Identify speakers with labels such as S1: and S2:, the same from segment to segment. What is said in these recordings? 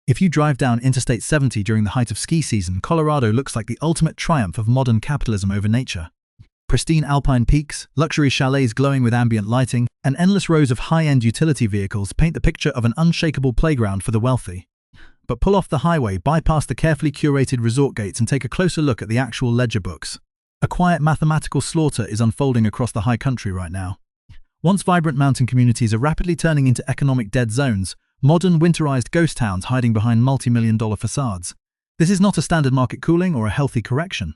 S1: If you drive down Interstate 70 during the height of ski season, Colorado looks like the ultimate triumph of modern capitalism over nature. Pristine alpine peaks, luxury chalets glowing with ambient lighting, and endless rows of high-end utility vehicles paint the picture of an unshakable playground for the wealthy. But pull off the highway, bypass the carefully curated resort gates, and take a closer look at the actual ledger books. A quiet mathematical slaughter is unfolding across the high country right now. Once vibrant mountain communities are rapidly turning into economic dead zones, modern winterized ghost towns hiding behind multi-million-dollar facades. This is not a standard market cooling or a healthy correction.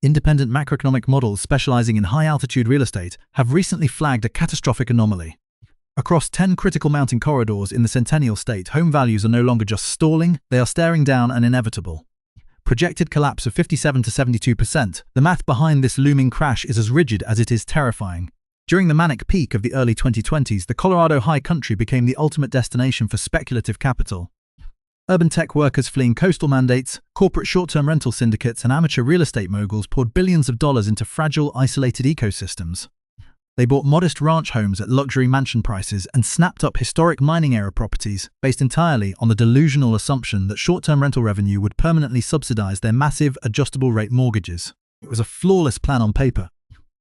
S1: Independent macroeconomic models specializing in high-altitude real estate have recently flagged a catastrophic anomaly. Across 10 critical mountain corridors in the Centennial State, home values are no longer just stalling, they are staring down an inevitable projected collapse of 57 to 72%. The math behind this looming crash is as rigid as it is terrifying. During the manic peak of the early 2020s, the Colorado High Country became the ultimate destination for speculative capital. Urban tech workers fleeing coastal mandates, corporate short-term rental syndicates, and amateur real estate moguls poured billions of dollars into fragile, isolated ecosystems. They bought modest ranch homes at luxury mansion prices and snapped up historic mining-era properties based entirely on the delusional assumption that short-term rental revenue would permanently subsidize their massive, adjustable-rate mortgages. It was a flawless plan on paper.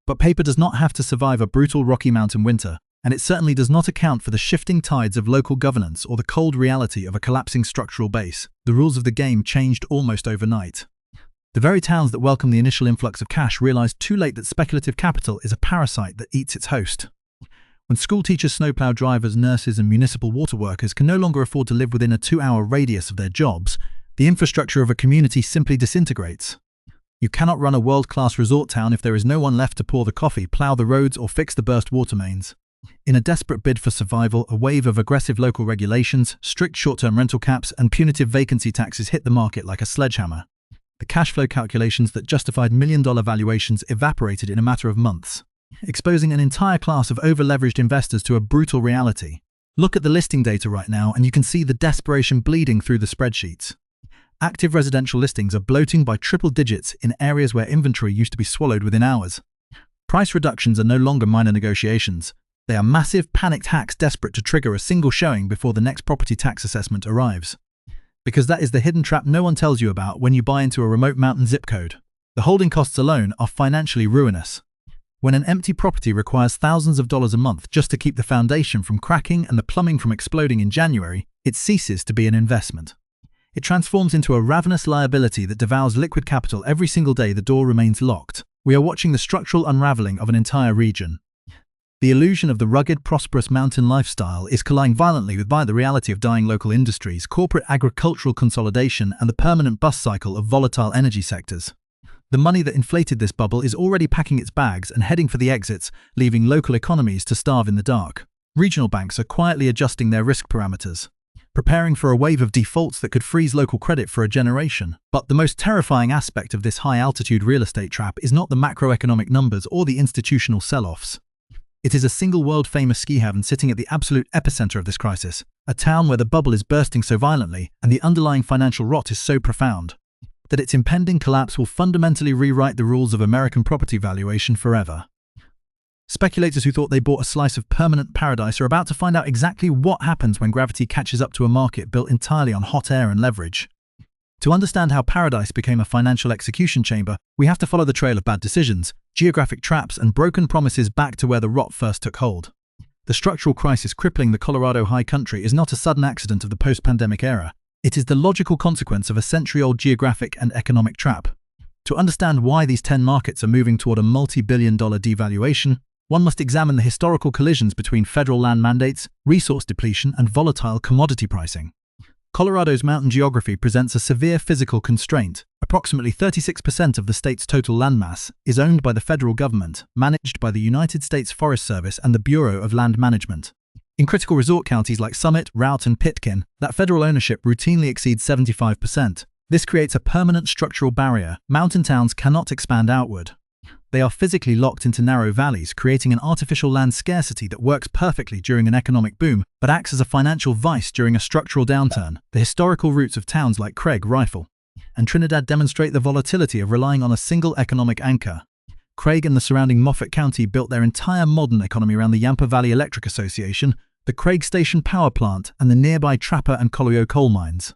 S1: But paper does not have to survive a brutal Rocky Mountain winter, and it certainly does not account for the shifting tides of local governance or the cold reality of a collapsing structural base. The rules of the game changed almost overnight. The very towns that welcomed the initial influx of cash realized too late that speculative capital is a parasite that eats its host. When school teachers, snowplow drivers, nurses, and municipal water workers can no longer afford to live within a 2-hour radius of their jobs, the infrastructure of a community simply disintegrates. You cannot run a world-class resort town if there is no one left to pour the coffee, plow the roads, or fix the burst water mains. In a desperate bid for survival, a wave of aggressive local regulations, strict short-term rental caps, and punitive vacancy taxes hit the market like a sledgehammer. The cash flow calculations that justified million-dollar valuations evaporated in a matter of months, exposing an entire class of over-leveraged investors to a brutal reality. Look at the listing data right now and you can see the desperation bleeding through the spreadsheets. Active residential listings are bloating by triple digits in areas where inventory used to be swallowed within hours. Price reductions are no longer minor negotiations. They are massive, panicked hacks desperate to trigger a single showing before the next property tax assessment arrives. Because that is the hidden trap no one tells you about when you buy into a remote mountain zip code. The holding costs alone are financially ruinous. When an empty property requires thousands of dollars a month just to keep the foundation from cracking and the plumbing from exploding in January, it ceases to be an investment. It transforms into a ravenous liability that devours liquid capital every single day the door remains locked. We are watching the structural unraveling of an entire region. The illusion of the rugged, prosperous mountain lifestyle is colliding violently with the reality of dying local industries, corporate agricultural consolidation, and the permanent bust cycle of volatile energy sectors. The money that inflated this bubble is already packing its bags and heading for the exits, leaving local economies to starve in the dark. Regional banks are quietly adjusting their risk parameters, preparing for a wave of defaults that could freeze local credit for a generation. But the most terrifying aspect of this high-altitude real estate trap is not the macroeconomic numbers or the institutional sell-offs. It is a single world-famous ski haven sitting at the absolute epicenter of this crisis, a town where the bubble is bursting so violently and the underlying financial rot is so profound that its impending collapse will fundamentally rewrite the rules of American property valuation forever. Speculators who thought they bought a slice of permanent paradise are about to find out exactly what happens when gravity catches up to a market built entirely on hot air and leverage. To understand how paradise became a financial execution chamber, we have to follow the trail of bad decisions, geographic traps, and broken promises back to where the rot first took hold. The structural crisis crippling the Colorado High Country is not a sudden accident of the post-pandemic era. It is the logical consequence of a century-old geographic and economic trap. To understand why these 10 markets are moving toward a multi-billion-dollar devaluation, one must examine the historical collisions between federal land mandates, resource depletion, and volatile commodity pricing. Colorado's mountain geography presents a severe physical constraint. Approximately 36% of the state's total landmass is owned by the federal government, managed by the United States Forest Service and the Bureau of Land Management. In critical resort counties like Summit, Routt, and Pitkin, that federal ownership routinely exceeds 75%. This creates a permanent structural barrier. Mountain towns cannot expand outward. They are physically locked into narrow valleys, creating an artificial land scarcity that works perfectly during an economic boom, but acts as a financial vice during a structural downturn. The historical roots of towns like Craig, Rifle, and Trinidad demonstrate the volatility of relying on a single economic anchor. Craig and the surrounding Moffat County built their entire modern economy around the Yampa Valley Electric Association, the Craig Station Power Plant, and the nearby Trapper and Collioure coal mines.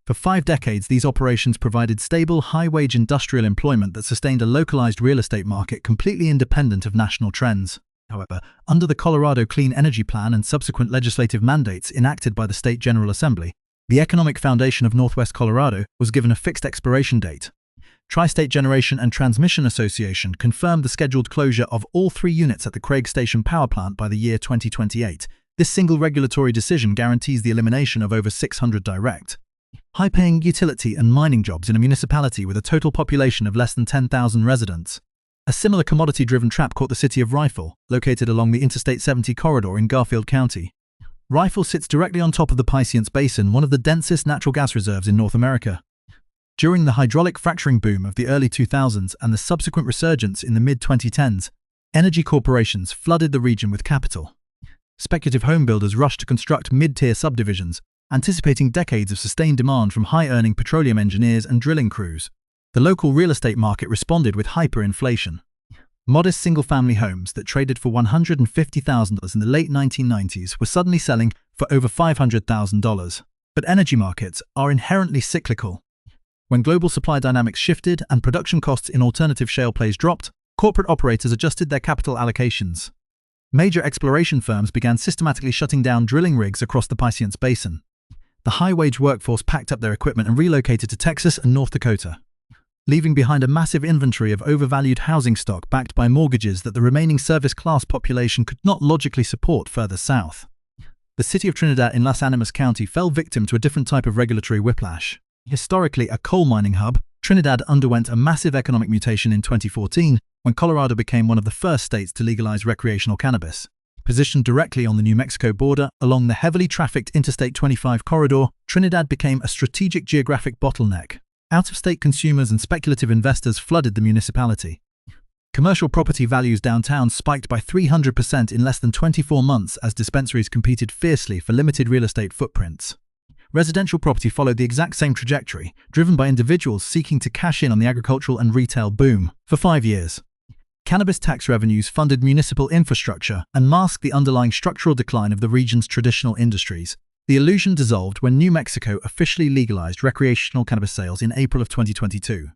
S1: For 5 decades, these operations provided stable, high-wage industrial employment that sustained a localized real estate market completely independent of national trends. However, under the Colorado Clean Energy Plan and subsequent legislative mandates enacted by the State General Assembly, the economic foundation of Northwest Colorado was given a fixed expiration date. Tri-State Generation and Transmission Association confirmed the scheduled closure of all 3 units at the Craig Station power plant by the year 2028. This single regulatory decision guarantees the elimination of over 600 direct, high-paying utility and mining jobs in a municipality with a total population of less than 10,000 residents. A similar commodity-driven trap caught the city of Rifle, located along the Interstate 70 corridor in Garfield County. Rifle sits directly on top of the Piscience Basin, one of the densest natural gas reserves in North America. During the hydraulic fracturing boom of the early 2000s and the subsequent resurgence in the mid-2010s, energy corporations flooded the region with capital. Speculative home builders rushed to construct mid-tier subdivisions, anticipating decades of sustained demand from high-earning petroleum engineers and drilling crews. The local real estate market responded with hyperinflation. Modest single-family homes that traded for $150,000 in the late 1990s were suddenly selling for over $500,000. But energy markets are inherently cyclical. When global supply dynamics shifted and production costs in alternative shale plays dropped, corporate operators adjusted their capital allocations. Major exploration firms began systematically shutting down drilling rigs across the Piscience Basin. The high-wage workforce packed up their equipment and relocated to Texas and North Dakota, leaving behind a massive inventory of overvalued housing stock backed by mortgages that the remaining service-class population could not logically support further south. The city of Trinidad in Las Animas County fell victim to a different type of regulatory whiplash. Historically a coal mining hub, Trinidad underwent a massive economic mutation in 2014 when Colorado became one of the first states to legalize recreational cannabis. Positioned directly on the New Mexico border along the heavily trafficked Interstate 25 corridor, Trinidad became a strategic geographic bottleneck. Out-of-state consumers and speculative investors flooded the municipality. Commercial property values downtown spiked by 300% in less than 24 months as dispensaries competed fiercely for limited real estate footprints. Residential property followed the exact same trajectory, driven by individuals seeking to cash in on the agricultural and retail boom. For 5 years, cannabis tax revenues funded municipal infrastructure and masked the underlying structural decline of the region's traditional industries. The illusion dissolved when New Mexico officially legalized recreational cannabis sales in April of 2022.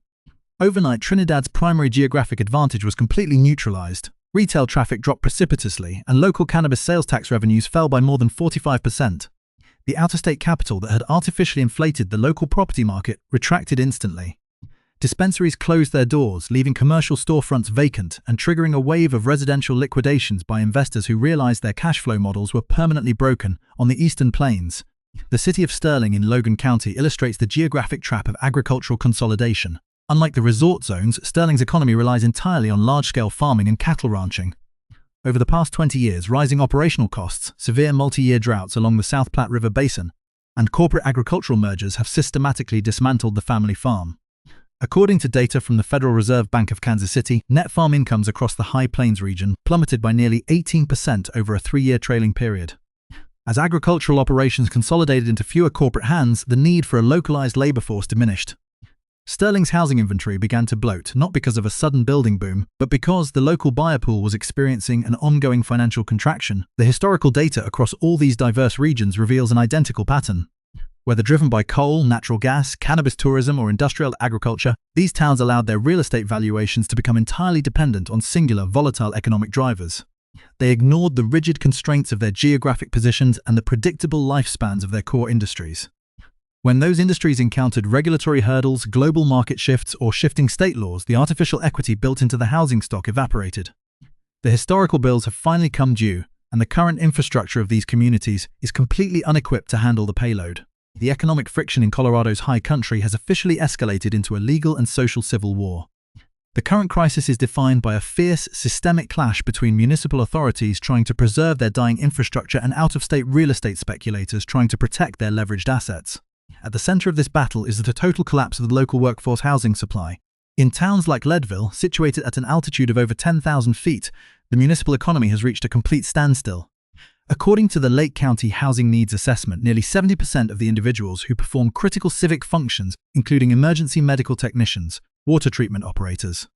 S1: Overnight, Trinidad's primary geographic advantage was completely neutralized. Retail traffic dropped precipitously, and local cannabis sales tax revenues fell by more than 45%. The outer-state capital that had artificially inflated the local property market retracted instantly. Dispensaries closed their doors, leaving commercial storefronts vacant and triggering a wave of residential liquidations by investors who realized their cash flow models were permanently broken. On the eastern plains, the city of Sterling in Logan County illustrates the geographic trap of agricultural consolidation. Unlike the resort zones, Sterling's economy relies entirely on large-scale farming and cattle ranching. Over the past 20 years, rising operational costs, severe multi-year droughts along the South Platte River Basin, and corporate agricultural mergers have systematically dismantled the family farm. According to data from the Federal Reserve Bank of Kansas City, net farm incomes across the High Plains region plummeted by nearly 18% over a 3-year trailing period. As agricultural operations consolidated into fewer corporate hands, the need for a localized labor force diminished. Sterling's housing inventory began to bloat, not because of a sudden building boom, but because the local buyer pool was experiencing an ongoing financial contraction. The historical data across all these diverse regions reveals an identical pattern. Whether driven by coal, natural gas, cannabis tourism, or industrial agriculture, these towns allowed their real estate valuations to become entirely dependent on singular, volatile economic drivers. They ignored the rigid constraints of their geographic positions and the predictable lifespans of their core industries. When those industries encountered regulatory hurdles, global market shifts, or shifting state laws, the artificial equity built into the housing stock evaporated. The historical bills have finally come due, and the current infrastructure of these communities is completely unequipped to handle the payload. The economic friction in Colorado's high country has officially escalated into a legal and social civil war. The current crisis is defined by a fierce, systemic clash between municipal authorities trying to preserve their dying infrastructure and out-of-state real estate speculators trying to protect their leveraged assets. At the center of this battle is the total collapse of the local workforce housing supply. In towns like Leadville, situated at an altitude of over 10,000 feet, the municipal economy has reached a complete standstill. According to the Lake County Housing Needs Assessment, nearly 70% of the individuals who perform critical civic functions, including emergency medical technicians, water treatment operators,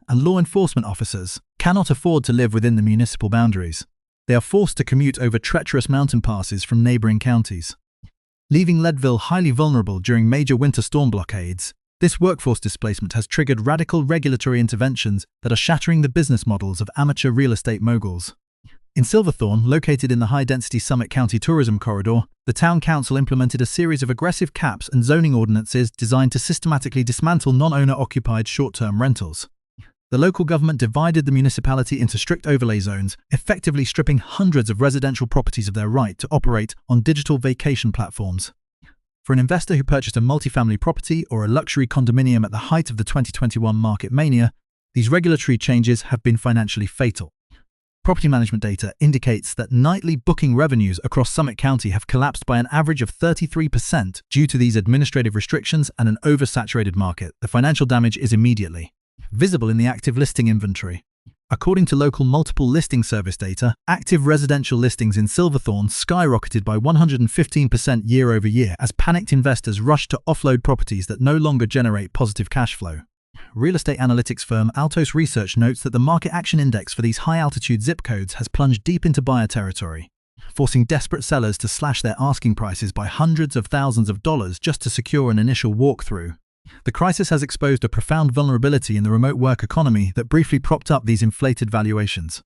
S1: and law enforcement officers, cannot afford to live within the municipal boundaries. They are forced to commute over treacherous mountain passes from neighboring counties. leaving Leadville highly vulnerable during major winter storm blockades. This workforce displacement has triggered radical regulatory interventions that are shattering the business models of amateur real estate moguls. In Silverthorne, located in the high-density Summit County tourism corridor, the town council implemented a series of aggressive caps and zoning ordinances designed to systematically dismantle non-owner-occupied short-term rentals. The local government divided the municipality into strict overlay zones, effectively stripping hundreds of residential properties of their right to operate on digital vacation platforms. For an investor who purchased a multifamily property or a luxury condominium at the height of the 2021 market mania, these regulatory changes have been financially fatal. Property management data indicates that nightly booking revenues across Summit County have collapsed by an average of 33% due to these administrative restrictions and an oversaturated market. The financial damage is immediately visible in the active listing inventory. According to local multiple listing service data, active residential listings in Silverthorne skyrocketed by 115% year over year as panicked investors rushed to offload properties that no longer generate positive cash flow. Real estate analytics firm Altos Research notes that the market action index for these high-altitude zip codes has plunged deep into buyer territory, forcing desperate sellers to slash their asking prices by hundreds of thousands of dollars just to secure an initial walkthrough. The crisis has exposed a profound vulnerability in the remote work economy that briefly propped up these inflated valuations.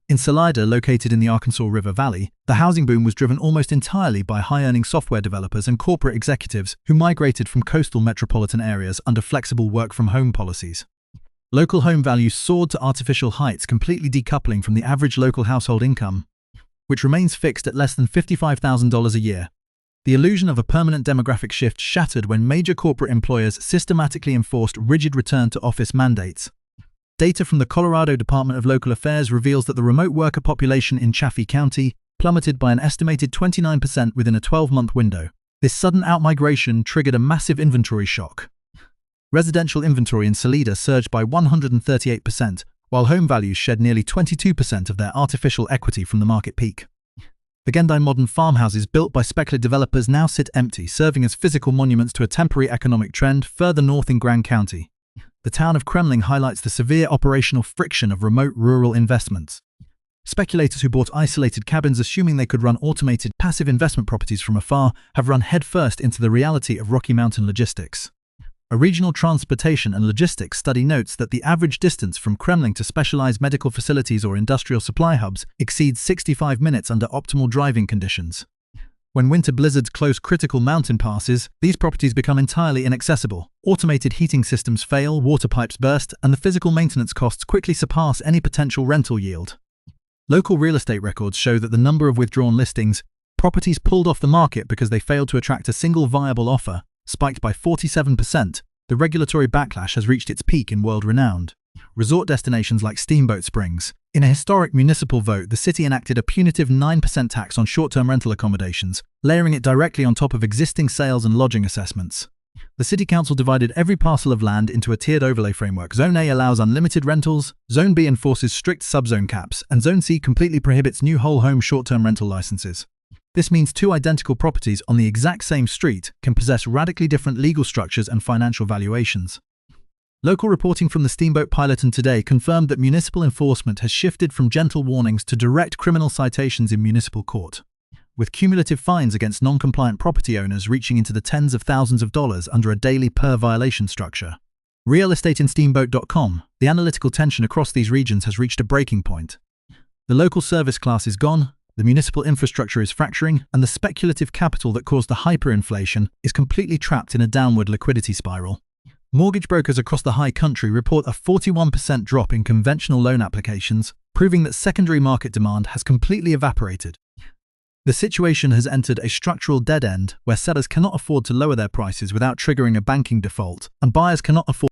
S1: In Salida, located in the Arkansas River Valley, the housing boom was driven almost entirely by high-earning software developers and corporate executives who migrated from coastal metropolitan areas under flexible work-from-home policies. Local home values soared to artificial heights, completely decoupling from the average local household income, which remains fixed at less than $55,000 a year. The illusion of a permanent demographic shift shattered when major corporate employers systematically enforced rigid return-to-office mandates. Data from the Colorado Department of Local Affairs reveals that the remote worker population in Chaffee County plummeted by an estimated 29% within a 12-month window. This sudden outmigration triggered a massive inventory shock. Residential inventory in Salida surged by 138%, while home values shed nearly 22% of their artificial equity from the market peak. The Gendai modern farmhouses built by speculative developers now sit empty, serving as physical monuments to a temporary economic trend further north in Grand County. The town of Kremling highlights the severe operational friction of remote rural investments. Speculators who bought isolated cabins assuming they could run automated passive investment properties from afar have run headfirst into the reality of Rocky Mountain logistics. A regional transportation and logistics study notes that the average distance from Kremling to specialized medical facilities or industrial supply hubs exceeds 65 minutes under optimal driving conditions. When winter blizzards close critical mountain passes, these properties become entirely inaccessible. Automated heating systems fail, water pipes burst, and the physical maintenance costs quickly surpass any potential rental yield. Local real estate records show that the number of withdrawn listings, properties pulled off the market because they failed to attract a single viable offer, spiked by 47%. The regulatory backlash has reached its peak in world-renowned resort destinations like Steamboat Springs. In a historic municipal vote, the city enacted a punitive 9% tax on short-term rental accommodations, layering it directly on top of existing sales and lodging assessments. The city council divided every parcel of land into a tiered overlay framework. Zone A allows unlimited rentals, Zone B enforces strict subzone caps, and Zone C completely prohibits new whole home short-term rental licenses. This means two identical properties on the exact same street can possess radically different legal structures and financial valuations. Local reporting from the Steamboat Pilot and Today confirmed that municipal enforcement has shifted from gentle warnings to direct criminal citations in municipal court, with cumulative fines against non-compliant property owners reaching into the tens of thousands of dollars under a daily per-violation structure. RealEstateInSteamboat.com, the analytical tension across these regions has reached a breaking point. The local service class is gone, the municipal infrastructure is fracturing, and the speculative capital that caused the hyperinflation is completely trapped in a downward liquidity spiral. Mortgage brokers across the high country report a 41% drop in conventional loan applications, proving that secondary market demand has completely evaporated. The situation has entered a structural dead end where sellers cannot afford to lower their prices without triggering a banking default, and buyers cannot afford